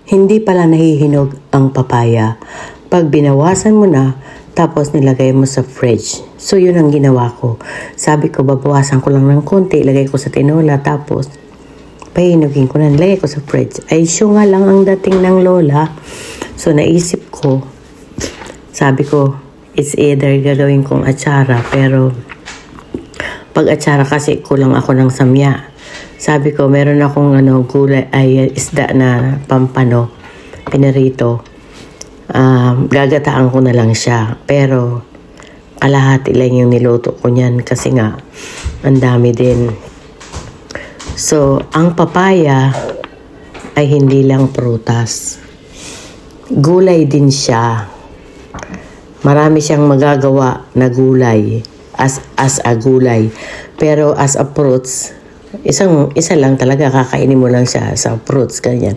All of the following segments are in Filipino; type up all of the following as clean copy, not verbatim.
Hindi pala nahihinog ang papaya. Pag binawasan mo na, tapos nilagay mo sa fridge. So, yun ang ginawa ko. Sabi ko, babawasan ko lang ng konti, ilagay ko sa tinola, tapos pahinugin ko na, nilagay ko sa fridge. Ay, siyo nga lang ang dating ng lola. So, naisip ko, sabi ko, it's either gagawin kong atsara, pero pag atsara kasi kulang ako ng samya. Sabi ko, meron akong gulay, ay isda na pampano, pinarito. Gagataan ko na lang siya. Pero, kalahati lang yung niluto ko niyan kasi nga, ang dami din. So, ang papaya ay hindi lang prutas. Gulay din siya. Marami siyang magagawa na gulay as a gulay. Pero as a fruits, isa lang talaga, kakainin mo lang siya sa fruits, ganyan.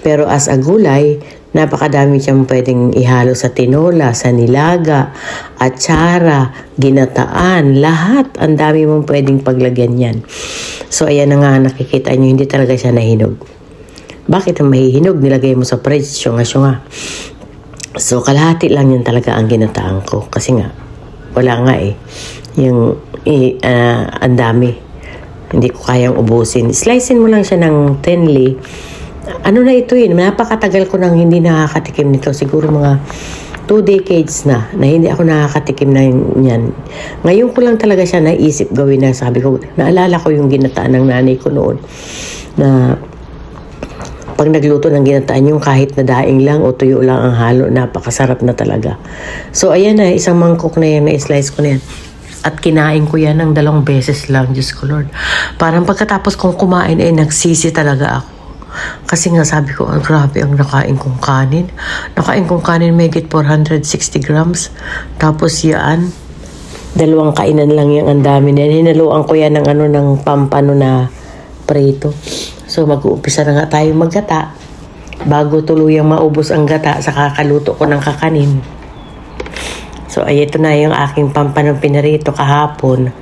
Pero as a gulay, napakadami siyang pwedeng ihalo sa tinola, sa nilaga, atsara, ginataan, lahat. Ang dami mong pwedeng paglagyan yan. So, ayan na nga, nakikita nyo, hindi talaga siya nahinog. Bakit ang mahihinog? Nilagay mo sa fridge, syunga-syunga. So, kalahati lang yun talaga ang ginataan ko. Kasi nga, wala nga ang dami. Hindi ko kayang ubusin. Slicein mo lang siya ng thinly. Ano na ito yun? Napakatagal ko nang hindi nakakatikim nito. Siguro mga 2 decades na hindi ako nakakatikim na yan. Ngayon ko lang talaga siya naisip gawin na. Sabi ko, naalala ko yung ginataan ng nanay ko noon. Na pag nagluto ng ginataan yung kahit na daing lang o tuyo lang ang halo, napakasarap na talaga. So ayan na, isang mangkok na yan, na-slice ko na yan. At kinain ko yan ng 2 beses lang, Diyos ko Lord. Parang pagkatapos kong kumain ay nagsisi talaga ako. Kasi nga sabi ko, grabe ang nakain kong kanin. Nakain kong kanin may higit 460 grams. Tapos yan, 2 kainan lang yung ang dami na yan. Hinaluan ko yan ng pampano na prito. So mag-uumpisa na nga tayo maggata. Bago tuluyang maubos ang gata sa kakaluto ko ng kakanin. So, ay ito na yung aking pampanong pinarito kahapon.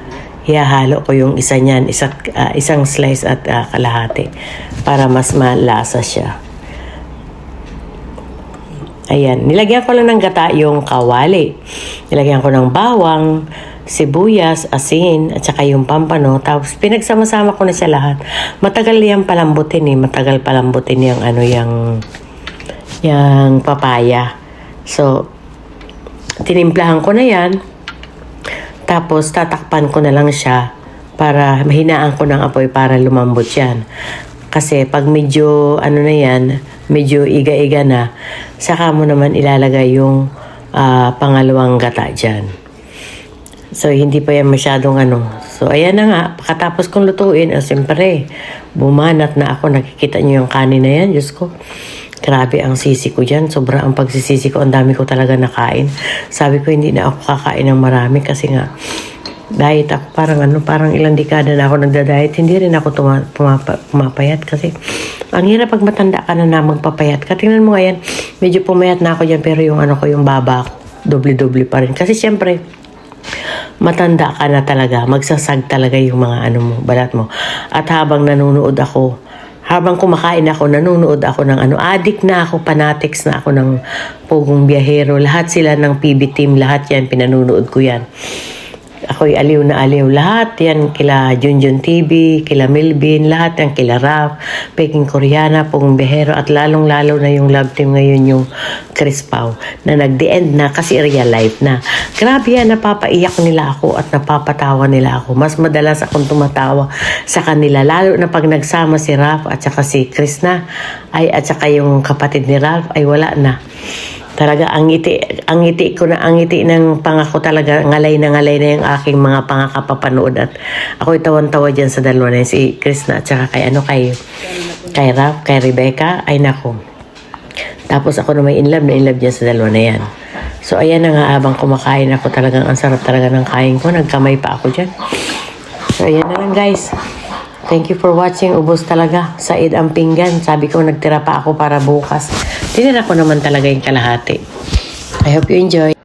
Hihalo ko yung isa niyan, isang slice at kalahati para mas malasa siya. Ayan, nilagyan ko lang ng gata yung kawali. Nilagyan ko ng bawang, sibuyas, asin, at saka yung pampano. Tapos pinagsama-sama ko na siya lahat. Matagal yan palambutin Matagal palambutin yung papaya. So, tinimplahan ko na yan. Tapos, tatakpan ko na lang siya para mahinaan ko ng apoy para lumambot yan. Kasi pag medyo, medyo iga-iga na, saka mo naman ilalagay yung pangalawang gata dyan. So, hindi pa yan masyadong So, ayan na nga. Pagkatapos kong lutuin, siyempre, bumanat na ako. Nakikita nyo yung kanin na yan. Diyos ko. Grabe ang sisi ko dyan. Sobra ang pagsisisi ko. Ang dami ko talaga nakain. Sabi ko, hindi na ako kakain ng marami kasi nga, diet ako. Parang ilang dekada na ako nagda-diet. Hindi rin ako pumapayat kasi ang hirap pag matanda ka na magpapayat. Katingnan mo nga yan, medyo pumayat na ako dyan pero yung yung baba ko, doble-doble pa rin. Kasi syempre, matanda ka na talaga. Magsasag talaga yung mga balat mo. At habang nanonood ako, habang kumakain ako, nanonood ako ng addict na ako, fanatics na ako ng Pugong Biyahero. Lahat sila ng PB team, lahat yan, pinanonood ko yan. Ako'y aliw na aliw. Lahat yan, kila Junjun TV, kila Melvin, lahat yan, kila Raf, Peking Koreana, Pugong Biyahero, at lalong-lalo na yung love team ngayon, yung Chris Pao, na nag-the end na kasi real life na. Grabe yan, napapaiyak nila ako at napapatawa nila ako. Mas madalas akong tumatawa sa kanila, lalo na pag nagsama si Raf at saka si Chris na, at saka yung kapatid ni Ralph, ay wala na. Talaga, ang ngiti ng pangako talaga, ngalay na yung aking mga pangakapapanood. At ako'y tawan-tawa dyan sa dalawa na yun, si Chris na, at saka kay Ralph, kay Rebecca, ay nako. Tapos ako na may inlove dyan sa dalawa na yan. So, ayan na nga, habang kumakain ako talagang, ang sarap talaga ng kain ko, nagkamay pa ako dyan. So, ayan na lang guys. Thank you for watching. Ubos talaga. Said ang pinggan. Sabi ko, nagtira pa ako para bukas. Tinira ko naman talaga yung kalahati. I hope you enjoy.